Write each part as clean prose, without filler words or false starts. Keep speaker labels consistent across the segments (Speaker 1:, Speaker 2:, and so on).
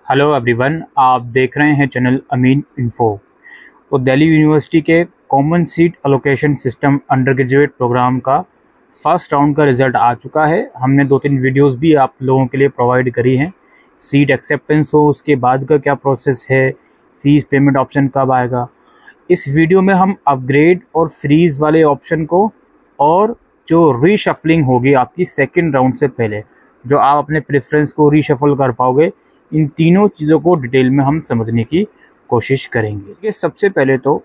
Speaker 1: Hello everyone, आप देख रहे हैं चैनल अमीन इन्फो। तो दिल्ली यूनिवर्सिटी के common seat allocation system undergraduate program का फर्स्ट राउंड का रिज़ल्ट आ चुका है। हमने 2-3 वीडियोस भी आप लोगों के लिए प्रोवाइड करी हैं। सीट एक्सेप्टेंस हो, उसके बाद का क्या प्रोसेस है, फ़ीस पेमेंट ऑप्शन कब आएगा। इस वीडियो में हम अपग्रेड और फ्रीज़ वाले ऑप्शन को और जो रीशफलिंग होगी आपकी सेकेंड राउंड से पहले, जो आप अपने प्रेफरेंस को रीशफल कर पाओगे, इन तीनों चीज़ों को डिटेल में हम समझने की कोशिश करेंगे। कि सबसे पहले तो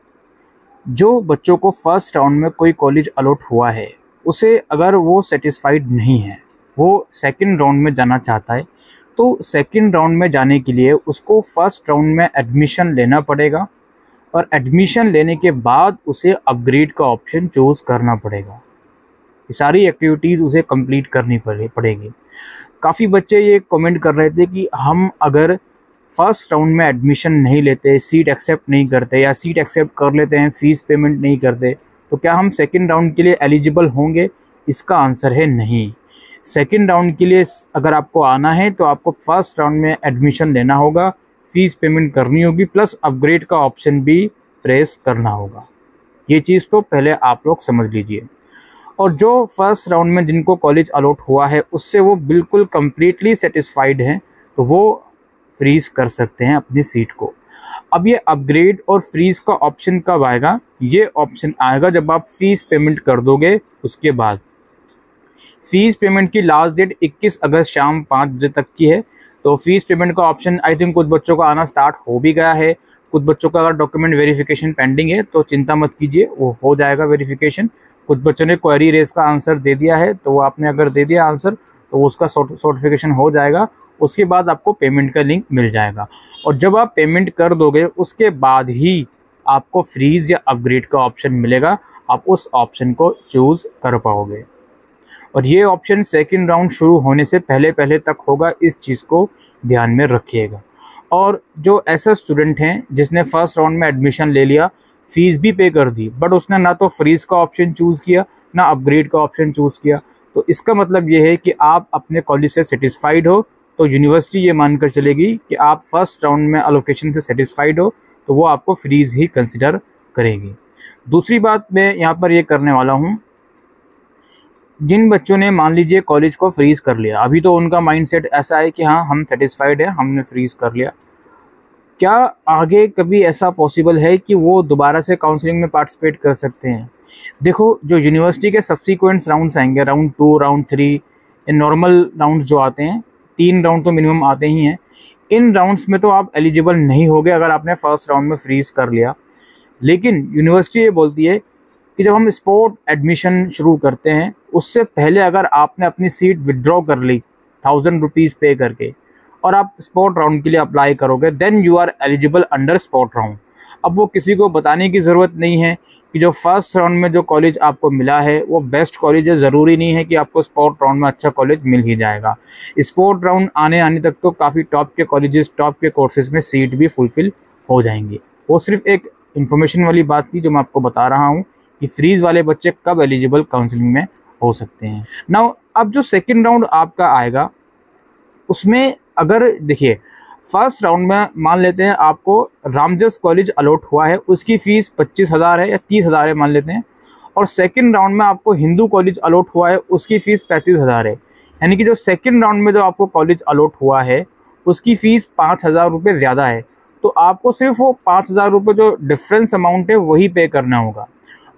Speaker 1: जो बच्चों को फर्स्ट राउंड में कोई कॉलेज अलॉट हुआ है, उसे अगर वो सेटिस्फाइड नहीं है, वो सेकंड राउंड में जाना चाहता है, तो सेकंड राउंड में जाने के लिए उसको फर्स्ट राउंड में एडमिशन लेना पड़ेगा और एडमिशन लेने के बाद उसे अपग्रेड का ऑप्शन चूज़ करना पड़ेगा। ये सारी एक्टिविटीज़ उसे कंप्लीट करनी पड़ेगी। काफ़ी बच्चे ये कमेंट कर रहे थे कि हम अगर फर्स्ट राउंड में एडमिशन नहीं लेते, सीट एक्सेप्ट नहीं करते, या सीट एक्सेप्ट कर लेते हैं फ़ीस पेमेंट नहीं करते, तो क्या हम सेकंड राउंड के लिए एलिजिबल होंगे? इसका आंसर है नहीं। सेकंड राउंड के लिए अगर आपको आना है तो आपको फर्स्ट राउंड में एडमिशन लेना होगा, फ़ीस पेमेंट करनी होगी, प्लस अपग्रेड का ऑप्शन भी प्रेस करना होगा। ये चीज़ तो पहले आप लोग समझ लीजिए। और जो फर्स्ट राउंड में जिनको कॉलेज अलॉट हुआ है, उससे वो बिल्कुल कम्प्लीटली सेटिस्फाइड हैं, तो वो फ्रीज़ कर सकते हैं अपनी सीट को। अब ये अपग्रेड और फ्रीज़ का ऑप्शन कब आएगा? ये ऑप्शन आएगा जब आप फ़ीस पेमेंट कर दोगे। उसके बाद फ़ीस पेमेंट की लास्ट डेट 21 अगस्त शाम 5 बजे तक की है। तो फ़ीस पेमेंट का ऑप्शन आई थिंक कुछ बच्चों का आना स्टार्ट हो भी गया है। कुछ बच्चों का अगर डॉक्यूमेंट वेरिफिकेशन पेंडिंग है तो चिंता मत कीजिए, वो हो जाएगा वेरिफिकेशन। कुछ बच्चों ने क्वेरी रेस का आंसर दे दिया है, तो आपने अगर दे दिया आंसर तो उसका सर्टिफिकेशन हो जाएगा। उसके बाद आपको पेमेंट का लिंक मिल जाएगा, और जब आप पेमेंट कर दोगे उसके बाद ही आपको फ्रीज़ या अपग्रेड का ऑप्शन मिलेगा। आप उस ऑप्शन को चूज़ कर पाओगे, और ये ऑप्शन सेकंड राउंड शुरू होने से पहले पहले तक होगा। इस चीज़ को ध्यान में रखिएगा। और जो ऐसा स्टूडेंट हैं जिसने फर्स्ट राउंड में एडमिशन ले लिया, फ़ीस भी पे कर दी, बट उसने ना तो फ्रीज़ का ऑप्शन चूज़ किया ना अपग्रेड का ऑप्शन चूज़ किया, तो इसका मतलब ये है कि आप अपने कॉलेज से सेटिस्फाइड हो, तो यूनिवर्सिटी ये मानकर चलेगी कि आप फर्स्ट राउंड में एलोकेशन से सेटिस्फाइड हो, तो वो आपको फ्रीज़ ही कंसिडर करेगी। दूसरी बात मैं यहाँ पर ये करने वाला हूँ, जिन बच्चों ने मान लीजिए कॉलेज को फ्रीज़ कर लिया, अभी तो उनका माइंडसेट ऐसा है कि हाँ हम सेटिस्फाइड है, हमने फ्रीज़ कर लिया, क्या आगे कभी ऐसा पॉसिबल है कि वो दोबारा से काउंसलिंग में पार्टिसिपेट कर सकते हैं? देखो, जो यूनिवर्सिटी के सब्सिक्वेंट राउंड्स आएंगे, राउंड 2, राउंड 3, नॉर्मल राउंड जो आते हैं, 3 राउंड तो मिनिमम आते ही हैं। इन राउंड्स में तो आप एलिजिबल नहीं होगे अगर आपने फर्स्ट राउंड में फ्रीज़ कर लिया। लेकिन यूनिवर्सिटी ये बोलती है कि जब हम स्पॉट एडमिशन शुरू करते हैं, उससे पहले अगर आपने अपनी सीट विड्रॉ कर ली 1000 रुपीज़ पे करके, और आप स्पॉट राउंड के लिए अप्लाई करोगे, then you are eligible under spot round. अब वो किसी को बताने की ज़रूरत नहीं है कि जो फर्स्ट राउंड में जो कॉलेज आपको मिला है वो बेस्ट कॉलेज है। ज़रूरी नहीं है कि आपको स्पॉट राउंड में अच्छा कॉलेज मिल ही जाएगा। स्पॉट राउंड आने तक तो काफ़ी टॉप के कॉलेजेस, टॉप के कोर्सेज में सीट भी फुलफिल हो जाएंगी। वो सिर्फ एक इन्फॉर्मेशन वाली बात थी जो मैं आपको बता रहा हूँ कि फ्रीज़ वाले बच्चे कब एलिजिबल काउंसलिंग में हो सकते हैं। नाउ, अब जो सेकेंड राउंड आपका आएगा, उसमें अगर देखिए, फर्स्ट राउंड में मान लेते हैं आपको रामजस कॉलेज अलॉट हुआ है, उसकी फ़ीस 25,000 है या 30,000 है मान लेते हैं, और सेकंड राउंड में आपको हिंदू कॉलेज अलॉट हुआ है, उसकी फ़ीस 35,000 है। यानी कि जो सेकंड राउंड में जो आपको कॉलेज अलॉट हुआ है उसकी फ़ीस 5,000 रुपये ज़्यादा है, तो आपको सिर्फ वो 5,000 रुपये जो डिफरेंस अमाउंट है वही पे करना होगा।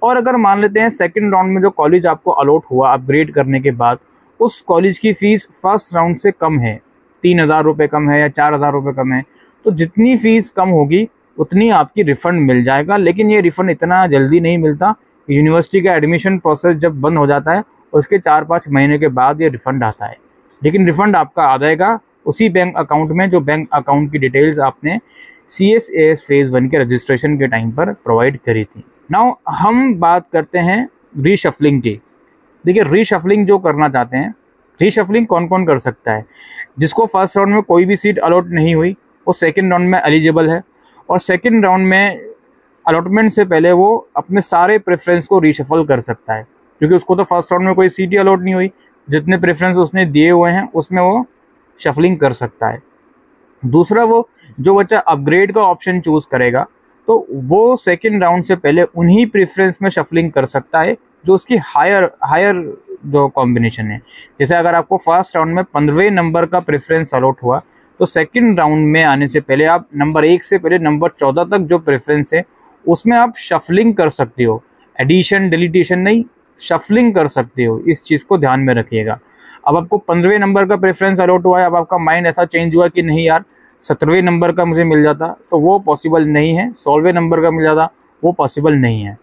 Speaker 1: और अगर मान लेते हैं सेकेंड राउंड में जो कॉलेज आपको अलॉट हुआ अपग्रेड करने के बाद, उस कॉलेज की फ़ीस फर्स्ट राउंड से कम है, 3,000 रुपये कम है या 4,000 रुपये कम है, तो जितनी फ़ीस कम होगी उतनी आपकी रिफ़ंड मिल जाएगा। लेकिन ये रिफ़ंड इतना जल्दी नहीं मिलता। यूनिवर्सिटी का एडमिशन प्रोसेस जब बंद हो जाता है उसके 4-5 महीने के बाद ये रिफ़ंड आता है, लेकिन रिफ़ंड आपका आ जाएगा उसी बैंक अकाउंट में जो बैंक अकाउंट की डिटेल्स आपने CSAS फेज़ 1 के रजिस्ट्रेशन के टाइम पर प्रोवाइड करी थी। नाउ हम बात करते हैं रीशफलिंग की। देखिए, रीशफलिंग जो करना चाहते हैं, रीशफलिंग कौन कौन कर सकता है? जिसको फर्स्ट राउंड में कोई भी सीट अलॉट नहीं हुई वो सेकंड राउंड में एलिजिबल है, और सेकंड राउंड में अलॉटमेंट से पहले वो अपने सारे प्रेफरेंस को रीशफल कर सकता है, क्योंकि उसको तो फर्स्ट राउंड में कोई सीट ही अलॉट नहीं हुई। जितने प्रेफरेंस उसने दिए हुए हैं उसमें वो शफलिंग कर सकता है। दूसरा, वो जो बच्चा अपग्रेड का ऑप्शन चूज करेगा तो वो सेकेंड राउंड से पहले उन्हीं प्रेफरेंस में शफलिंग कर सकता है जो उसकी हायर हायर जो कॉम्बिनेशन है। जैसे अगर आपको फर्स्ट राउंड में 15वें नंबर का प्रेफरेंस अलॉट हुआ तो सेकंड राउंड में आने से पहले आप नंबर 1 से पहले नंबर 14 तक जो प्रेफरेंस है उसमें आप शफलिंग कर सकते हो। एडिशन डिलीटेशन नहीं, शफलिंग कर सकते हो। इस चीज़ को ध्यान में रखिएगा। अब आपको 15वें नंबर का प्रेफरेंस अलॉट हुआ है, अब आपका माइंड ऐसा चेंज हुआ कि नहीं यार 17वें नंबर का मुझे मिल जाता, तो वो पॉसिबल नहीं है। 16वें नंबर का मिल जाता, वो पॉसिबल नहीं है।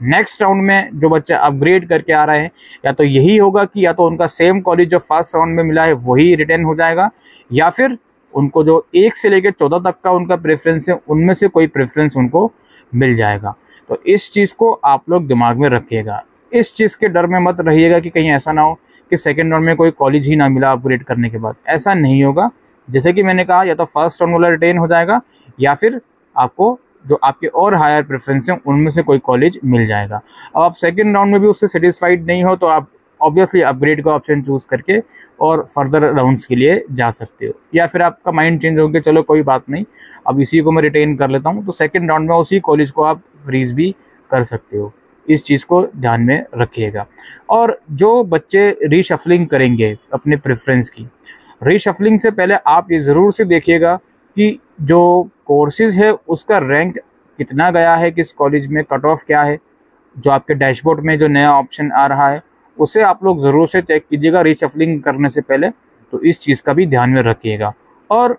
Speaker 1: नेक्स्ट राउंड में जो बच्चा अपग्रेड करके आ रहे हैं, या तो यही होगा कि या तो उनका सेम कॉलेज जो फर्स्ट राउंड में मिला है वही रिटेन हो जाएगा, या फिर उनको जो 1 से लेकर 14 तक का उनका प्रेफरेंस है उनमें से कोई प्रेफरेंस उनको मिल जाएगा। तो इस चीज़ को आप लोग दिमाग में रखिएगा। इस चीज़ के डर में मत रहिएगा कि कहीं ऐसा ना हो कि सेकेंड राउंड में कोई कॉलेज ही ना मिला अपग्रेड करने के बाद। ऐसा नहीं होगा। जैसे कि मैंने कहा, या तो फर्स्ट राउंड वाला रिटेन हो जाएगा या फिर आपको जो आपके और हायर प्रेफरेंस हैं उनमें से कोई कॉलेज मिल जाएगा। अब आप सेकेंड राउंड में भी उससे सेटिस्फाइड नहीं हो तो आप ऑब्वियसली अपग्रेड का ऑप्शन चूज करके और फर्दर राउंड्स के लिए जा सकते हो, या फिर आपका माइंड चेंज हो गया चलो कोई बात नहीं अब इसी को मैं रिटेन कर लेता हूँ, तो सेकेंड राउंड में उसी कॉलेज को आप फ्रीज भी कर सकते हो। इस चीज़ को ध्यान में रखिएगा। और जो बच्चे रीशफलिंग करेंगे अपने प्रेफरेंस की, रीशफलिंग से पहले आप ये ज़रूर से देखिएगा कि जो कोर्सेज है उसका रैंक कितना गया है, किस कॉलेज में कट ऑफ क्या है। जो आपके डैशबोर्ड में जो नया ऑप्शन आ रहा है उसे आप लोग ज़रूर से चेक कीजिएगा रीशफलिंग करने से पहले। तो इस चीज़ का भी ध्यान में रखिएगा। और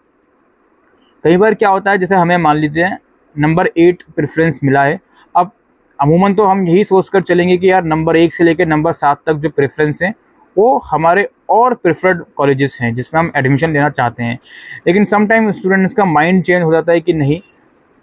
Speaker 1: कई बार क्या होता है, जैसे हमें मान लीजिए नंबर 8 प्रेफरेंस मिला है। अब अमूमन तो हम यही सोचकर चलेंगे कि यार नंबर 1 से लेकर नंबर 7 तक जो प्रेफरेंस हैं वो हमारे और प्रेफर्ड कॉलेजेस हैं जिसमें हम एडमिशन लेना चाहते हैं। लेकिन समटाइम स्टूडेंट्स का माइंड चेंज हो जाता है कि नहीं,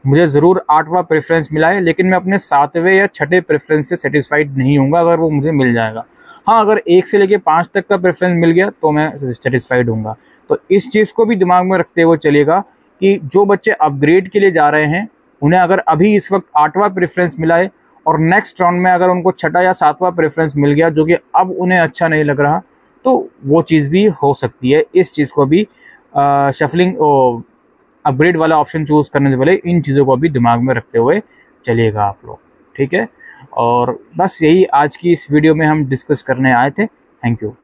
Speaker 1: मुझे ज़रूर 8वां प्रेफरेंस मिला है लेकिन मैं अपने 7वें या 6ठे प्रेफरेंस से सेटिस्फाइड नहीं हूँगा अगर वो मुझे मिल जाएगा। हाँ, अगर 1 से लेकर 5 तक का प्रेफरेंस मिल गया तो मैं सेटिस्फाइड हूँगा। तो इस चीज़ को भी दिमाग में रखते हुए चलिएगा कि जो बच्चे अपग्रेड के लिए जा रहे हैं उन्हें अगर अभी इस वक्त 8वां प्रेफरेंस मिला है और नेक्स्ट राउंड में अगर उनको 6ठा या 7वां प्रेफरेंस मिल गया जो कि अब उन्हें अच्छा नहीं लग रहा, तो वो चीज़ भी हो सकती है। इस चीज़ को भी शफलिंग अपग्रेड वाला ऑप्शन चूज़ करने से पहले इन चीज़ों को भी दिमाग में रखते हुए चलिएगा आप लोग, ठीक है। और बस यही आज की इस वीडियो में हम डिस्कस करने आए थे। Thank you.